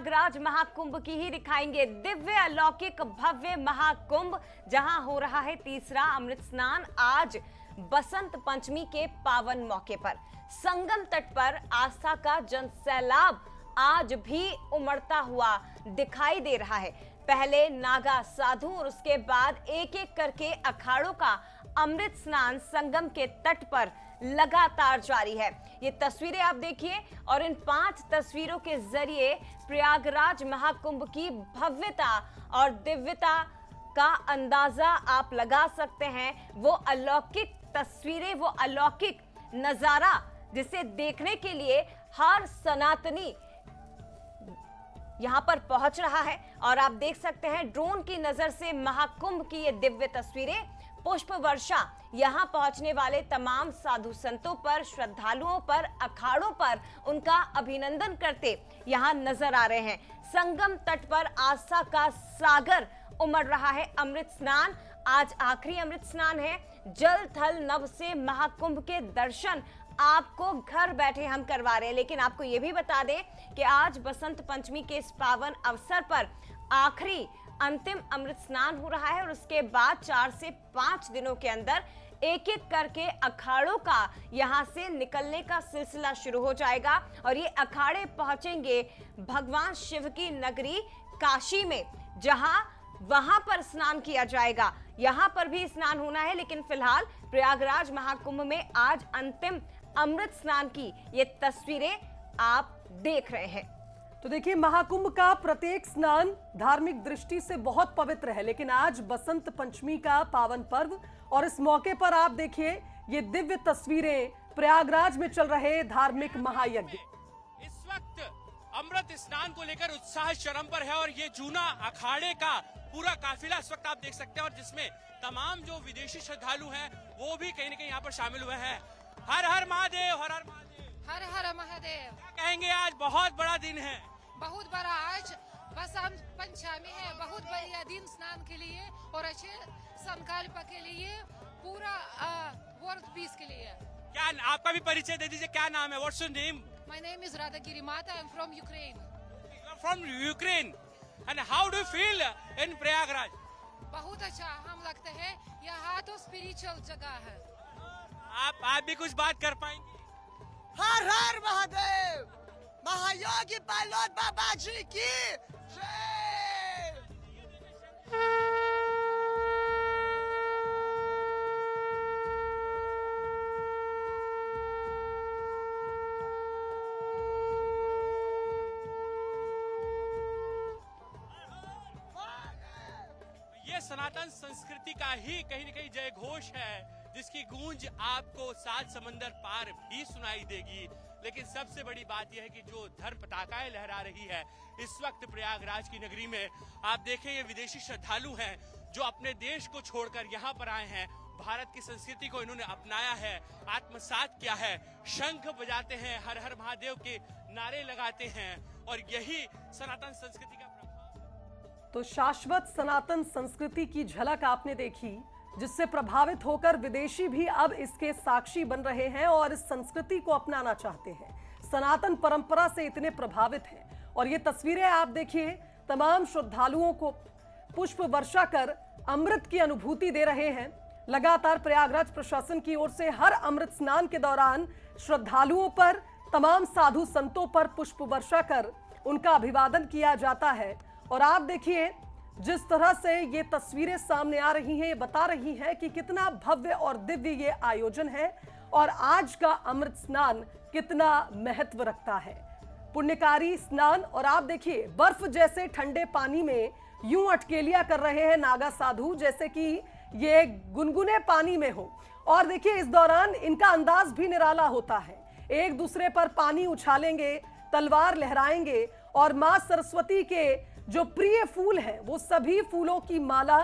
प्रयागराज महाकुंभ की ही दिखाएंगे। दिव्य अलौकिक भव्य महाकुंभ जहां हो रहा है तीसरा अमृत स्नान आज बसंत पंचमी के पावन मौके पर। संगम तट पर आस्था का जनसैलाब आज भी उमड़ता हुआ दिखाई दे रहा है। पहले नागा साधु और उसके बाद एक एक करके अखाड़ों का अमृत स्नान संगम के तट पर लगातार जारी है। ये तस्वीरें आप देखिए और इन 5 तस्वीरों के जरिए प्रयागराज महाकुंभ की भव्यता और दिव्यता का अंदाजा आप लगा सकते हैं। वो अलौकिक तस्वीरें, वो अलौकिक नजारा जिसे देखने के लिए हर सनातनी यहां पर पहुंच रहा है। और आप देख सकते हैं ड्रोन की नजर से महाकुंभ की ये दिव्य तस्वीरें। पुष्प वर्षा यहां पहुंचने वाले तमाम साधु संतों पर, श्रद्धालुओं पर, अखाड़ों पर उनका अभिनंदन करते यहां नजर आ रहे हैं। संगम तट पर आस्था का सागर उमड़ रहा है। अमृत स्नान आज आखिरी अमृत स्नान है। जल थल नभ से महाकुंभ के दर्शन आपको घर बैठे हम करवा रहे हैं। लेकिन आपको यह भी बता दें कि आज बसंत पंचमी के इस पावन अवसर पर आखिरी अंतिम अमृत स्नान हो रहा है और उसके बाद 4 से 5 दिनों के अंदर एक एक करके अखाड़ों का यहां से निकलने का सिलसिला शुरू हो जाएगा। और ये अखाड़े पहुंचेंगे भगवान शिव की नगरी काशी में, जहां वहां पर स्नान किया जाएगा। यहां पर भी स्नान होना है, लेकिन फिलहाल प्रयागराज महाकुंभ में आज अंतिम अमृत स्नान की ये तस्वीरें आप देख रहे हैं। तो देखिए, महाकुंभ का प्रत्येक स्नान धार्मिक दृष्टि से बहुत पवित्र है, लेकिन आज बसंत पंचमी का पावन पर्व और इस मौके पर आप देखिए ये दिव्य तस्वीरें प्रयागराज में चल रहे धार्मिक महायज्ञ। इस वक्त अमृत स्नान को लेकर उत्साह चरम पर है और ये जूना अखाड़े का पूरा काफिला इस वक्त आप देख सकते हैं और जिसमें तमाम जो विदेशी श्रद्धालु हैं वो भी कहीं न कहीं यहाँ पर शामिल हुए हैं। हर हर महादेव, हर हर महादेव, हर हर महादेव। क्या कहेंगे, आज बहुत बड़ा दिन है, बहुत बड़ा आज बसंत पंचमी है, बहुत बढ़िया दिन स्नान के लिए और अच्छे संकल्प के लिए, पूरा वर्ल्ड पीस के लिए। क्या आपका भी परिचय दे दीजिए, क्या नाम है? What's your name? My name is Radhagiri Mata, I am from Ukraine. From Ukraine and how do feel in Prayagraj? बहुत अच्छा हम लगता है, यहाँ तो स्पिरिचुअल जगह है। आप भी कुछ बात कर पाएंगे? हर हर महादेव, महायोगी पालोद बाबा जी की जय। ये सनातन संस्कृति का ही कहीं न कहीं जय घोष है, जिसकी गूंज आपको 7 समंदर पार भी सुनाई देगी। लेकिन सबसे बड़ी बात यह है कि जो धर्म पताकाएं लहरा रही है इस वक्त प्रयागराज की नगरी में, आप देखें ये विदेशी श्रद्धालु हैं जो अपने देश को छोड़कर यहाँ पर आए हैं। भारत की संस्कृति को इन्होंने अपनाया है, आत्मसात किया है, शंख बजाते हैं, हर हर महादेव के नारे लगाते हैं और यही सनातन संस्कृति का प्रभाव। तो शाश्वत सनातन संस्कृति की झलक आपने देखी, जिससे प्रभावित होकर विदेशी भी अब इसके साक्षी बन रहे हैं और इस संस्कृति को अपनाना चाहते हैं। सनातन परंपरा से इतने प्रभावित हैं और ये तस्वीरें आप देखिए, तमाम श्रद्धालुओं को पुष्प वर्षा कर अमृत की अनुभूति दे रहे हैं। लगातार प्रयागराज प्रशासन की ओर से हर अमृत स्नान के दौरान श्रद्धालुओं पर, तमाम साधु संतों पर पुष्प वर्षा कर उनका अभिवादन किया जाता है। और आप देखिए जिस तरह से ये तस्वीरें सामने आ रही हैं, ये बता रही हैं कि कितना भव्य और दिव्य ये आयोजन है और आज का अमृत स्नान कितना महत्व रखता है। पुण्यकारी स्नान, और आप देखिए बर्फ जैसे ठंडे पानी में यूं अटकेलियां कर रहे हैं नागा साधु, जैसे कि ये गुनगुने पानी में हो। और देखिए इस दौरान इनका अंदाज भी निराला होता है, एक दूसरे पर पानी उछालेंगे, तलवार लहराएंगे और मां सरस्वती के जो प्रिय फूल हैं वो सभी फूलों की माला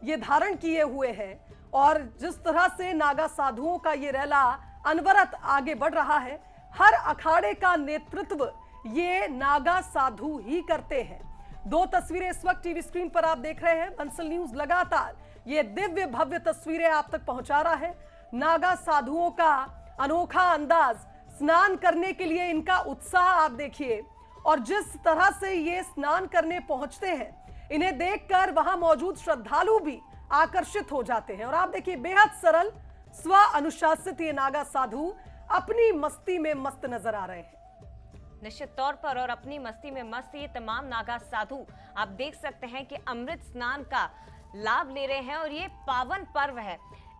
ये धारण किए हुए हैं। और जिस तरह से नागा साधुओं का ये रैला अनवरत आगे बढ़ रहा है, हर अखाड़े का नेतृत्व ये नागा साधु ही करते हैं। 2 तस्वीरें इस वक्त टीवी स्क्रीन पर आप देख रहे हैं। बंसल न्यूज लगातार ये दिव्य भव्य तस्वीरें आप तक पहुंचा रहा है। नागा साधुओं का अनोखा अंदाज, स्नान करने के लिए इनका उत्साह आप देखिए और जिस तरह से ये स्नान करने पहुंचते हैं, इन्हें देखकर वहां मौजूद श्रद्धालु भी आकर्षित हो जाते हैं। और आप देखिए, बेहद सरल, स्व अनुशासित ये नागा साधु अपनी मस्ती में मस्त नजर आ रहे हैं। निश्चित तौर पर, और अपनी मस्ती में मस्त ये तमाम नागा साधु आप देख सकते हैं कि अमृत स्नान का लाभ ले रहे हैं और ये पावन पर्व है।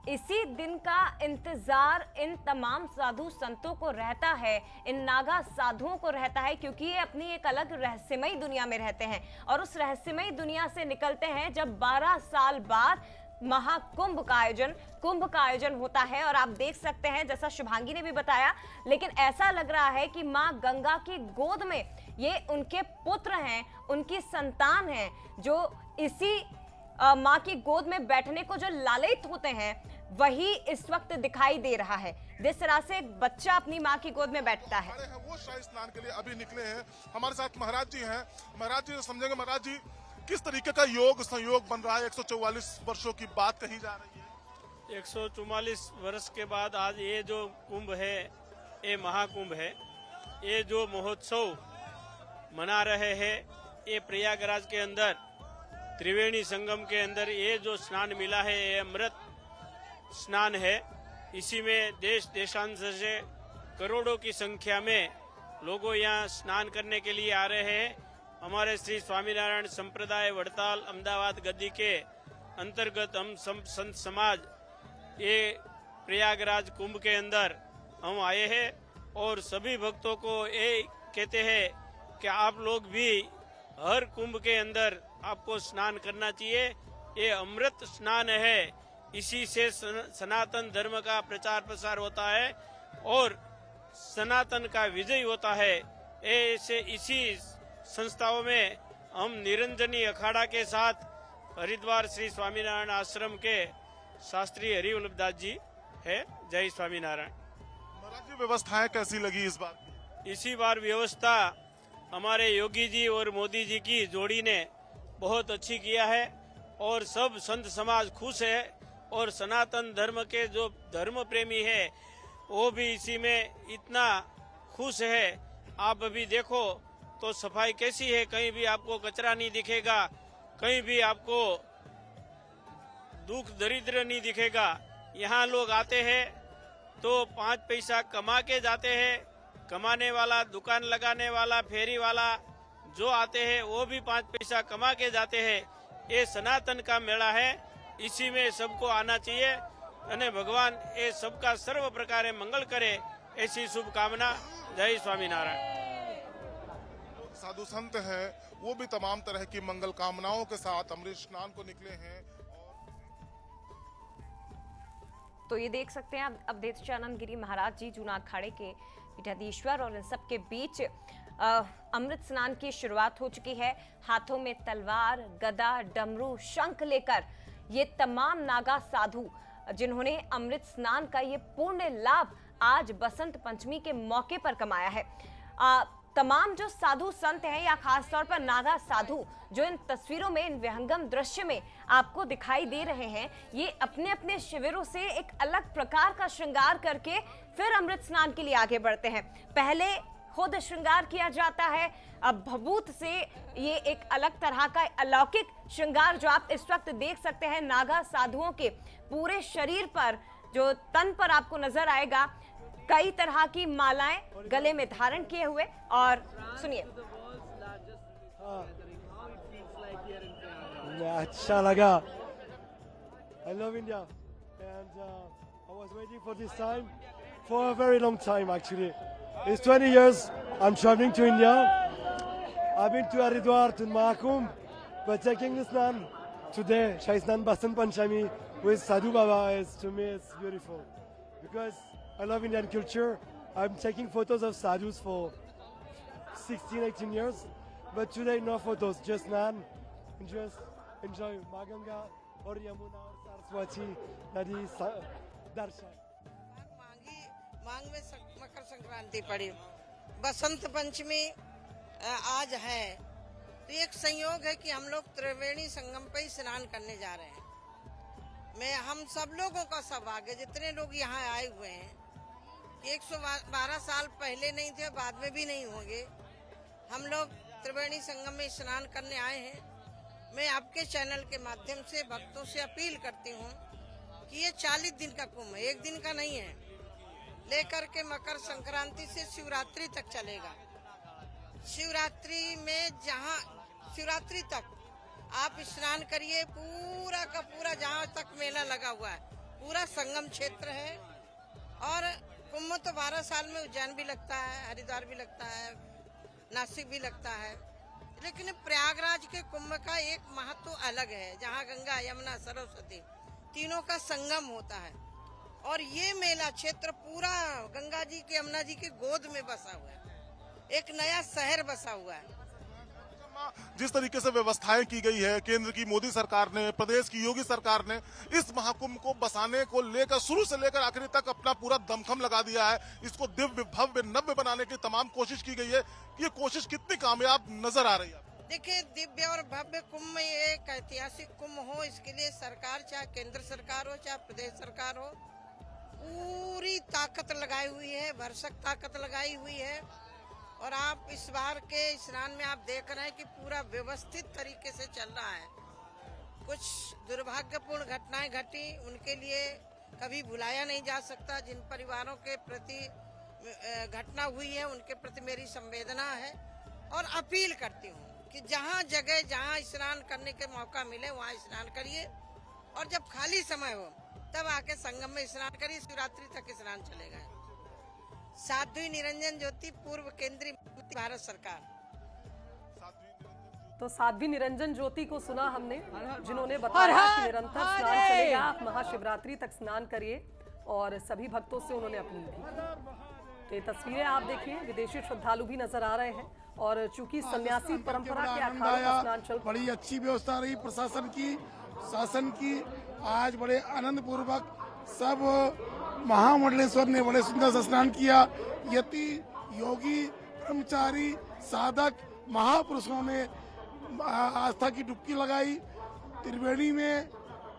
इसी दिन का इंतजार इन तमाम साधु संतों को रहता है, इन नागा साधुओं को रहता है, क्योंकि ये अपनी एक अलग रहस्यमयी दुनिया में रहते हैं और उस रहस्यमयी दुनिया से निकलते हैं जब 12 साल बाद महाकुंभ का आयोजन होता है। और आप देख सकते हैं, जैसा शुभांगी ने भी बताया, लेकिन ऐसा लग रहा है कि मां गंगा की गोद में ये उनके पुत्र हैं, उनकी संतान हैं, जो इसी मां की गोद में बैठने को जो लालित होते हैं, वही इस वक्त दिखाई दे रहा है। जिस तरह से एक बच्चा अपनी मां की गोद में बैठता है। वो शाही स्नान के लिए अभी निकले हैं। हमारे साथ महाराज जी हैं। महाराज जी समझेंगे, महाराज जी किस तरीके का योग संयोग बन रहा है? 144 वर्षों की बात कही जा रही है। 144 वर्ष के बाद आज ये जो कुंभ है, ये महाकुंभ है। ये जो महोत्सव मना रहे हैं, ये प्रयागराज के अंदर त्रिवेणी संगम के अंदर ये जो स्नान मिला है, ये अमृत स्नान है। इसी में देश देशांतर से करोड़ों की संख्या में लोगों यहाँ स्नान करने के लिए आ रहे हैं। हमारे श्री स्वामीनारायण संप्रदाय वड़ताल अहमदाबाद गद्दी के अंतर्गत हम संत समाज ये प्रयागराज कुंभ के अंदर हम आए हैं और सभी भक्तों को ये कहते हैं कि आप लोग भी हर कुंभ के अंदर आपको स्नान करना चाहिए। ये अमृत स्नान है, इसी से सनातन धर्म का प्रचार प्रसार होता है और सनातन का विजय होता है। ऐसे इसी संस्थाओं में हम निरंजनी अखाड़ा के साथ हरिद्वार श्री स्वामीनारायण आश्रम के शास्त्री हरिवल्लभ दास जी है। जय स्वामीनारायण। महाराज जी व्यवस्थाएं कैसी लगी इस बार? इसी बार व्यवस्था हमारे योगी जी और मोदी जी की जोड़ी ने बहुत अच्छी किया है और सब संत समाज खुश है और सनातन धर्म के जो धर्म प्रेमी है वो भी इसी में इतना खुश है। आप अभी देखो तो सफाई कैसी है, कहीं भी आपको कचरा नहीं दिखेगा, कहीं भी आपको दुख दरिद्र नहीं दिखेगा। यहाँ लोग आते हैं तो 5 पैसा कमा के जाते हैं। कमाने वाला, दुकान लगाने वाला, फेरी वाला जो आते हैं वो भी 5 पैसा कमा के जाते हैं। ये सनातन का मेला है, इसी में सबको आना चाहिए। अने भगवान ये सबका सर्व प्रकारे मंगल करे, ऐसी शुभकामना। जय स्वामीनारायण। साधु संत हैं, वो भी तमाम तरह की मंगल कामनाओं के साथ अमृत स्नान को निकले हैं। तो ये देख सकते हैं अब अवधेशानंद गिरी महाराज जी जूना अखाड़े के पीठाधीश्वर और इन सब के बीच अमृत स्नान की शुरुआत हो चुकी है। हाथों में तलवार, गदा, डमरू, शंख लेकर ये तमाम नागा साधु जिन्होंने अमृत स्नान का ये पुण्य लाभ आज बसंत पंचमी के मौके पर कमाया है। तमाम जो साधु संत हैं या खासतौर पर नागा साधु जो इन तस्वीरों में, इन विहंगम दृश्य में आपको दिखाई दे रहे हैं, ये अपने अपने शिविरों से एक अलग प्रकार का श्रृंगार करके फिर अमृत स्नान के लिए आगे बढ़ते हैं। पहले खुद श्रृंगार किया जाता है, अब भभूत से ये एक अलग तरह का अलौकिक श्रृंगार जो आप इस वक्त देख सकते हैं नागा साधुओं के पूरे शरीर पर, जो तन पर आपको नजर आएगा, कई तरह की मालाएं गले में धारण किए हुए। और सुनिए। अच्छा लगा। I love India and I was waiting for this time for a very long time actually. It's 20 years I'm traveling to India. I've been to Haridwar to Mahakumbh, but taking this Snan today, Shai Snan Basant Panchami with Sadhu Baba is to me it's beautiful because I love Indian culture. I'm taking photos of sadhus for 16, 18 years, but today no photos, just Snan and just enjoy Maganga or Yamuna or Saraswati Nadi Darshan. मांग में मकर संक्रांति पड़ी, बसंत पंचमी आज है, तो एक संयोग है कि हम लोग त्रिवेणी संगम पे ही स्नान करने जा रहे हैं। हम सब लोगों का सौभाग्य, जितने लोग यहाँ आए हुए हैं, 112 साल पहले नहीं थे, बाद में भी नहीं होंगे। हम लोग त्रिवेणी संगम में स्नान करने आए हैं। मैं आपके चैनल के माध्यम से भक्तों से अपील करती हूँ कि ये 40 दिन का कुंभ है, एक दिन का नहीं है। लेकर के मकर संक्रांति से शिवरात्रि तक चलेगा। शिवरात्रि में जहाँ शिवरात्रि तक आप स्नान करिए, पूरा का पूरा जहाँ तक मेला लगा हुआ है पूरा संगम क्षेत्र है। और कुंभ तो 12 साल में उज्जैन भी लगता है, हरिद्वार भी लगता है, नासिक भी लगता है, लेकिन प्रयागराज के कुंभ का एक महत्व अलग है, जहाँ गंगा यमुना सरस्वती तीनों का संगम होता है। और ये मेला क्षेत्र पूरा गंगा जी के यमुना जी के गोद में बसा हुआ है, एक नया शहर बसा हुआ है। जिस तरीके से व्यवस्थाएं की गई है, केंद्र की मोदी सरकार ने, प्रदेश की योगी सरकार ने इस महाकुंभ को बसाने को लेकर शुरू से लेकर आखिरी तक अपना पूरा दमखम लगा दिया है। इसको दिव्य भव्य नव्य बनाने की तमाम कोशिश की गई है। ये कोशिश कितनी कामयाब नजर आ रही है? देखिए, दिव्य और भव्य कुंभ में एक ऐतिहासिक कुंभ हो, इसके लिए सरकार, चाहे केंद्र सरकार हो चाहे प्रदेश सरकार हो, पूरी ताकत लगाई हुई है, भरसक ताकत लगाई हुई है। और आप इस बार के स्नान में आप देख रहे हैं कि पूरा व्यवस्थित तरीके से चल रहा है। कुछ दुर्भाग्यपूर्ण घटनाएं घटी, उनके लिए कभी भुलाया नहीं जा सकता। जिन परिवारों के प्रति घटना हुई है उनके प्रति मेरी संवेदना है। और अपील करती हूँ कि जहाँ जगह जहाँ स्नान करने के मौका मिले वहाँ स्नान करिए, और जब खाली समय हो तब आके संगम में स्नान करिए। शिवरात्रि तक स्नान चलेगा। साध्वी निरंजन ज्योति, पूर्व केंद्रीय मंत्री, भारत सरकार। तो साध्वी निरंजन ज्योति को सुना हमने, जिन्होंने बताया कि निरंतर स्नान चलेगा, आप महाशिवरात्रि तक स्नान करिए, और सभी भक्तों से उन्होंने अपील की। तो ये तस्वीरें आप देखिए, विदेशी श्रद्धालु भी नजर आ रहे हैं। और चूंकि सन्यासी परंपरा के अखाड़ों का स्नान चल, बड़ी अच्छी व्यवस्था रही प्रशासन की, शासन की। आज बड़े आनंद पूर्वक सब महामंडलेश्वर ने बड़े सुंदर से स्नान किया। यति, योगी, ब्रह्मचारी, साधक, महापुरुषों ने आस्था की डुबकी लगाई। त्रिवेणी में,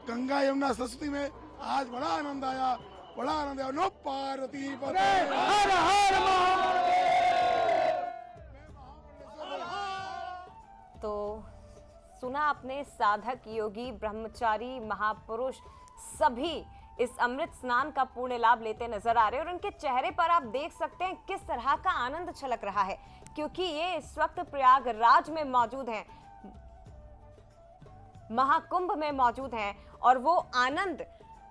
गंगा यमुना सरस्वती में आज बड़ा आनंद आया, बड़ा आनंद आया। नो पार्वती पते हर हर महादेव। तो सुना आपने, साधक, योगी, ब्रह्मचारी, महापुरुष सभी इस अमृत स्नान का पूर्ण लाभ लेते नजर आ रहे हैं। और उनके चेहरे पर आप देख सकते हैं किस तरह का आनंद छलक रहा है, क्योंकि ये इस वक्त प्रयागराज में मौजूद हैं, महाकुंभ में मौजूद हैं, और वो आनंद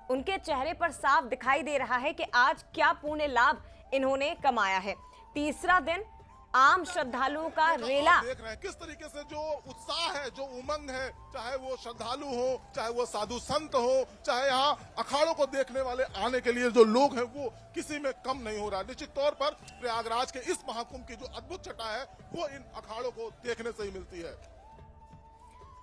उनके चेहरे पर साफ दिखाई दे रहा है कि आज क्या पूर्ण लाभ इन्होंने कमाया है। तीसरा दिन आम श्रद्धालुओं का रेला देख रहे हैं किस तरीके से जो उत्साह है, जो उमंग है, चाहे वो श्रद्धालु हो, चाहे वो साधु संत हो, चाहे यहाँ अखाड़ों को देखने वाले आने के लिए जो लोग हैं, वो किसी में कम नहीं हो रहा। निश्चित तौर पर प्रयागराज के इस महाकुंभ की जो अद्भुत छटा है वो इन अखाड़ों को देखने से ही मिलती है।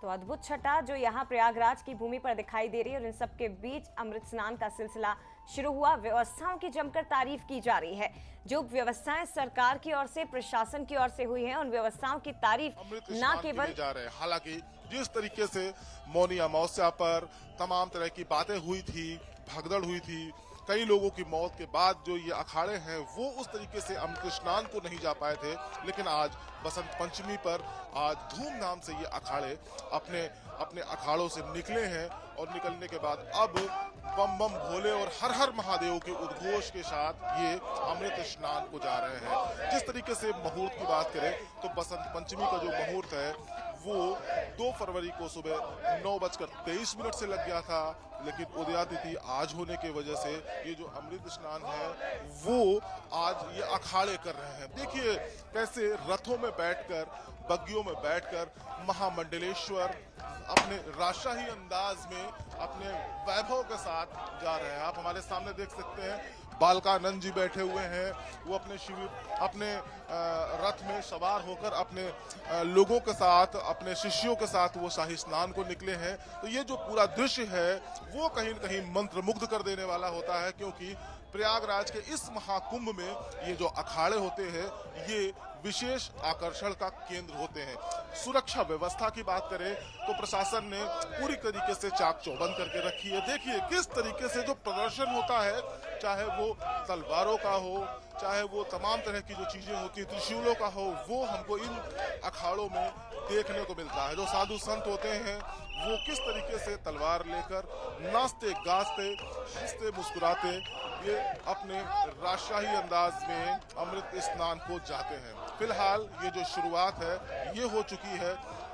तो अद्भुत छटा जो यहाँ प्रयागराज की भूमि पर दिखाई दे रही है, और इन सबके बीच अमृत स्नान का सिलसिला शुरू हुआ। व्यवस्थाओं की जमकर तारीफ की जा रही है। जो व्यवस्थाएं सरकार की ओर से, प्रशासन की ओर से हुई हैं, उन व्यवस्थाओं की तारीफ न केवल जा रहे हैं। हालांकि जिस तरीके से मौनी अमावस्या पर तमाम तरह की बातें हुई थी, भगदड़ हुई थी, कई लोगों की मौत के बाद जो ये अखाड़े हैं वो उस तरीके से अमृत स्नान को नहीं जा पाए थे, लेकिन आज बसंत पंचमी पर आज धूमधाम से ये अखाड़े अपने अपने अखाड़ों से निकले हैं। और निकलने के बाद अब बम बम भोले और हर हर महादेव के उद्घोष के साथ ये अमृत स्नान को जा रहे हैं। जिस तरीके से मुहूर्त की बात करें तो बसंत पंचमी का जो मुहूर्त है वो 2 फरवरी को सुबह 9:23 से लग गया था, लेकिन उदयातिथि आज होने की वजह से ये जो अमृत स्नान है वो आज ये अखाड़े कर रहे हैं। देखिए कैसे रथों में बैठकर, बग्गियों में बैठकर महामंडलेश्वर अपने राजशाही अंदाज में अपने वैभव के साथ जा रहे हैं। आप हमारे सामने देख सकते हैं बालकानंद जी बैठे हुए हैं, वो अपने शिविर अपने रथ में सवार होकर अपने लोगों के साथ, अपने शिष्यों के साथ वो शाही स्नान को निकले हैं। तो ये जो पूरा दृश्य है वो कहीं न कहीं मंत्रमुग्ध कर देने वाला होता है, क्योंकि प्रयागराज के इस महाकुंभ में ये जो अखाड़े होते हैं ये विशेष आकर्षण का केंद्र होते हैं। सुरक्षा व्यवस्था की बात करें तो प्रशासन ने पूरी तरीके से चाक चौबंद करके रखी है। देखिए किस तरीके से जो प्रदर्शन होता है, चाहे वो तलवारों का हो, चाहे वो तमाम तरह की जो चीजें होती है, त्रिशूलों का हो, वो हमको इन अखाड़ों में देखने को मिलता है। जो साधु संत होते हैं वो किस तरीके से तलवार लेकर नाचते गाजते हंसते मुस्कुराते ये अपने राजशाही अंदाज में अमृत स्नान को जाते हैं। फिलहाल ये जो शुरुआत है ये हो चुकी है।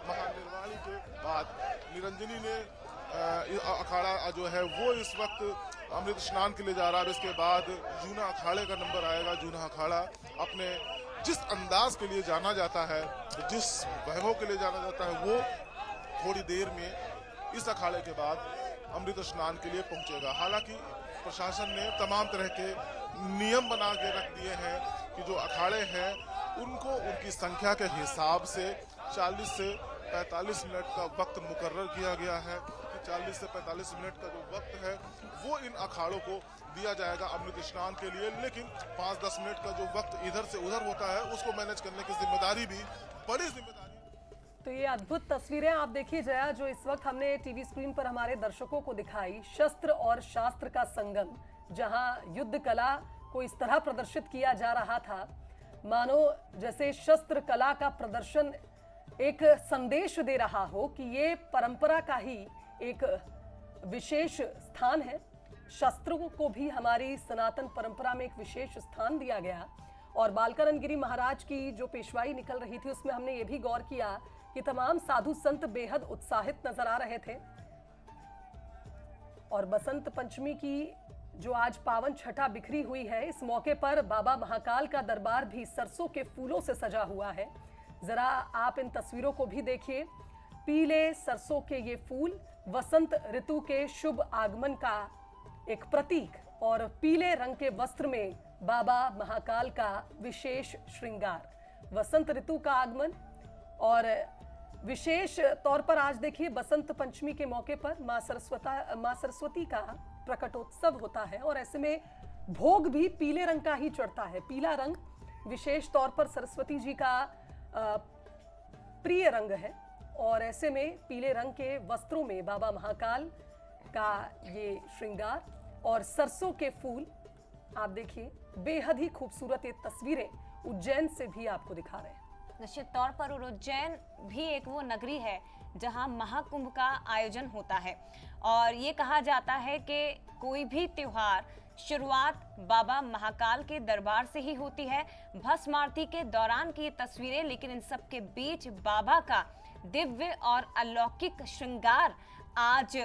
महानिर्वाणी के बाद निरंजनी ने अखाड़ा जो है वो इस वक्त अमृत स्नान के लिए जा रहा है। इसके बाद जूना अखाड़े का नंबर आएगा। जूना अखाड़ा अपने जिस अंदाज के लिए जाना जाता है, जिस वैभव के लिए जाना जाता है, वो थोड़ी देर में इस अखाड़े के बाद अमृत स्नान के लिए पहुंचेगा। हालांकि प्रशासन ने तमाम तरह के नियम बना के रख दिए हैं कि जो अखाड़े हैं उनको उनकी संख्या के हिसाब से 40 से 45 मिनट का वक्त मुकर्रर किया गया है कि 40 से 45 मिनट का जो वक्त है वो इन अखाड़ों को दिया जाएगा अमृत स्नान के लिए। लेकिन 5-10 मिनट का जो वक्त इधर से उधर होता है उसको मैनेज करने की जिम्मेदारी भी बड़ी जिम्मेदारी। तो ये अद्भुत तस्वीरें आप देखिए जया, जो इस वक्त हमने टीवी स्क्रीन पर हमारे दर्शकों को दिखाई, शस्त्र और शास्त्र का संगम, जहां युद्ध कला को इस तरह प्रदर्शित किया जा रहा था मानो जैसे शस्त्र कला का प्रदर्शन एक संदेश दे रहा हो कि ये परंपरा का ही एक विशेष स्थान है। शस्त्रों को भी हमारी सनातन परंपरा में एक विशेष स्थान दिया गया। और बालकानंद गिरी महाराज की जो पेशवाई निकल रही थी उसमें हमने ये भी गौर किया कि तमाम साधु संत बेहद उत्साहित नजर आ रहे थे। और बसंत पंचमी की जो आज पावन छठा बिखरी हुई है, इस मौके पर बाबा महाकाल का दरबार भी सरसों के फूलों से सजा हुआ है। जरा आप इन तस्वीरों को भी देखिए। पीले सरसों के ये फूल वसंत ऋतु के शुभ आगमन का एक प्रतीक, और पीले रंग के वस्त्र में बाबा महाकाल का विशेष श्रृंगार। वसंत ऋतु का आगमन और विशेष तौर पर आज देखिए बसंत पंचमी के मौके पर मां सरस्वती का प्रकटोत्सव होता है और ऐसे में भोग भी पीले रंग का ही चढ़ता है। पीला रंग विशेष तौर पर सरस्वती जी का प्रिय रंग है और ऐसे में पीले रंग के वस्त्रों में बाबा महाकाल का ये श्रृंगार और सरसों के फूल आप देखिए। बेहद ही खूबसूरत ये तस्वीरें उज्जैन से भी आपको दिखा रहे हैं। निश्चित तौर पर उज्जैन भी एक वो नगरी है जहां महाकुंभ का आयोजन होता है और ये कहा जाता है कि कोई भी त्योहार शुरुआत बाबा महाकाल के दरबार से ही होती है। भस्म आरती के दौरान की ये तस्वीरें, लेकिन इन सब के बीच बाबा का दिव्य और अलौकिक श्रृंगार आज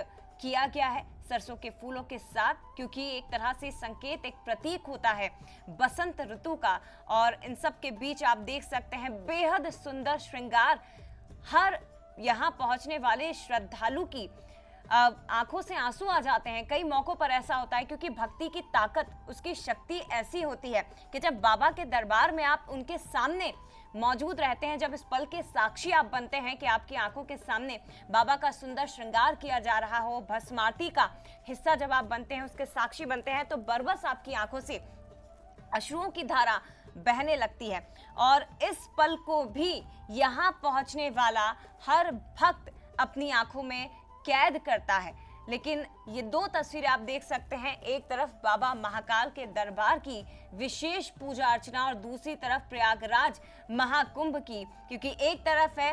किया गया है सरसों के फूलों के साथ, क्योंकि एक तरह से संकेत, एक प्रतीक होता है बसंत ऋतु का। और इन सब के बीच आप देख सकते हैं बेहद सुंदर श्रृंगार। हर यहाँ पहुंचने वाले श्रद्धालु की आंखों से आंसू आ जाते हैं। कई मौकों पर ऐसा होता है क्योंकि भक्ति की ताकत, उसकी शक्ति ऐसी होती है कि जब बाबा के दरबार में आप उनके सामने मौजूद रहते हैं, जब इस पल के साक्षी आप बनते हैं कि आपकी आंखों के सामने बाबा का सुंदर श्रृंगार किया जा रहा हो, भस्म आरती का हिस्सा जब आप बनते हैं, उसके साक्षी बनते हैं, तो बरबस आपकी आंखों से अश्रुओं की धारा बहने लगती है। और इस पल को भी यहाँ पहुंचने वाला हर भक्त अपनी आंखों में कैद करता है। लेकिन ये दो तस्वीरें आप देख सकते हैं, एक तरफ बाबा महाकाल के दरबार की विशेष पूजा अर्चना और दूसरी तरफ प्रयागराज महाकुंभ की, क्योंकि एक तरफ है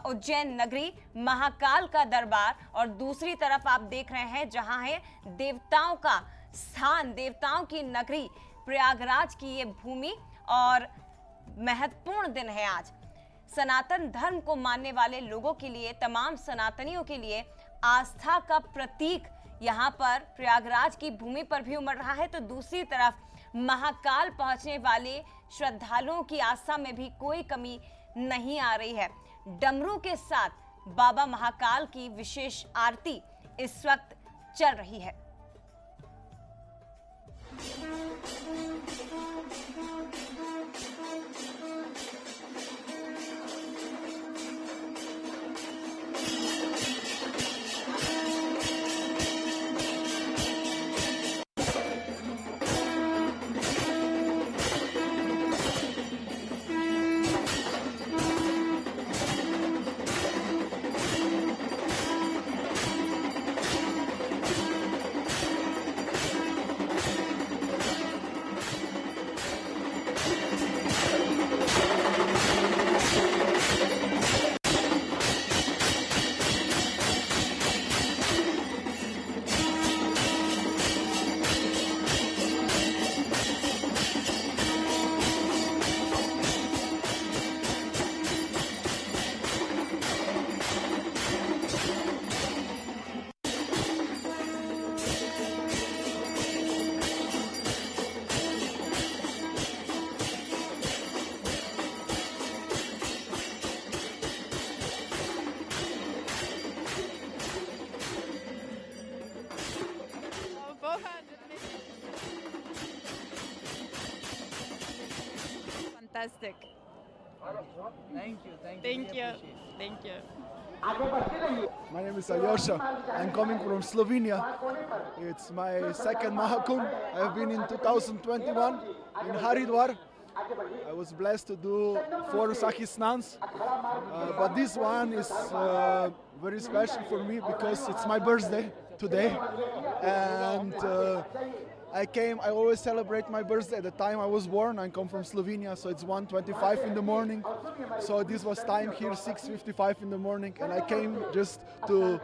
उज्जैन नगरी, महाकाल का दरबार, और दूसरी तरफ आप देख रहे हैं जहां है देवताओं का स्थान, देवताओं की नगरी प्रयागराज की ये भूमि। और महत्वपूर्ण दिन है आज सनातन धर्म को मानने वाले लोगों के लिए, तमाम सनातनियों के लिए आस्था का प्रतीक यहाँ पर प्रयागराज की भूमि पर भी उमड़ रहा है। तो दूसरी तरफ महाकाल पहुंचने वाले श्रद्धालुओं की आस्था में भी कोई कमी नहीं आ रही है। डमरू के साथ बाबा महाकाल की विशेष आरती इस वक्त चल रही है। fantastic. Thank you. Thank you. Thank you. My name is Alyosha. I'm coming from Slovenia. It's my second Mahakumbh. I've been in 2021 in Haridwar. I was blessed to do 4 Sakhi Snans. But this one is very special for me because it's my birthday today. And I always celebrate my birthday at the time I was born. I come from Slovenia, so it's 1:25 in the morning. So this was time here, 6:55 in the morning, and I came just to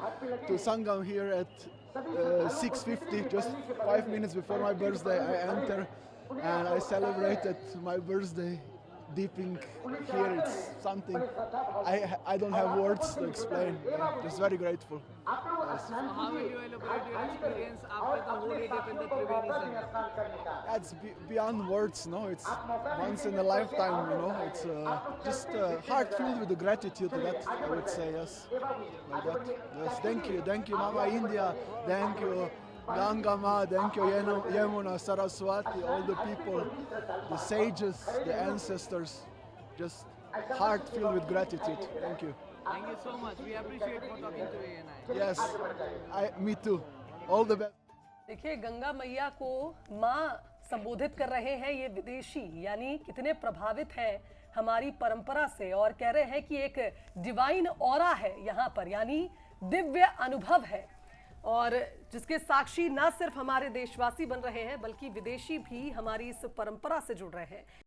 Sangam here at 6:50, just 5 minutes before my birthday. I enter and I celebrated my birthday dipping here. It's something I don't have words to explain. I'm just very grateful. Yes. How will you elaborate your experience after the holy dip in the Triveni Sangam? That's beyond words, no? It's once in a lifetime, you know? It's just heart filled with the gratitude to that, I would say, yes. Like that. Yes, thank you, Mama India, thank you, Ganga Ma, thank you, Yamuna, Saraswati, all the people, the sages, the ancestors, just heart filled with gratitude. Thank you. Thank you so much. We appreciate for talking to ANI. Yes, me too. All the best. देखिए, गंगा मैया को माँ संबोधित कर रहे हैं ये विदेशी, यानी कितने प्रभावित हैं हमारी परंपरा से, और कह रहे हैं कि एक डिवाइन ऑरा है यहाँ पर, यानी दिव्य अनुभव है, और जिसके साक्षी न सिर्फ हमारे देशवासी बन रहे हैं बल्कि विदेशी भी हमारी इस परंपरा से जुड़ रहे हैं।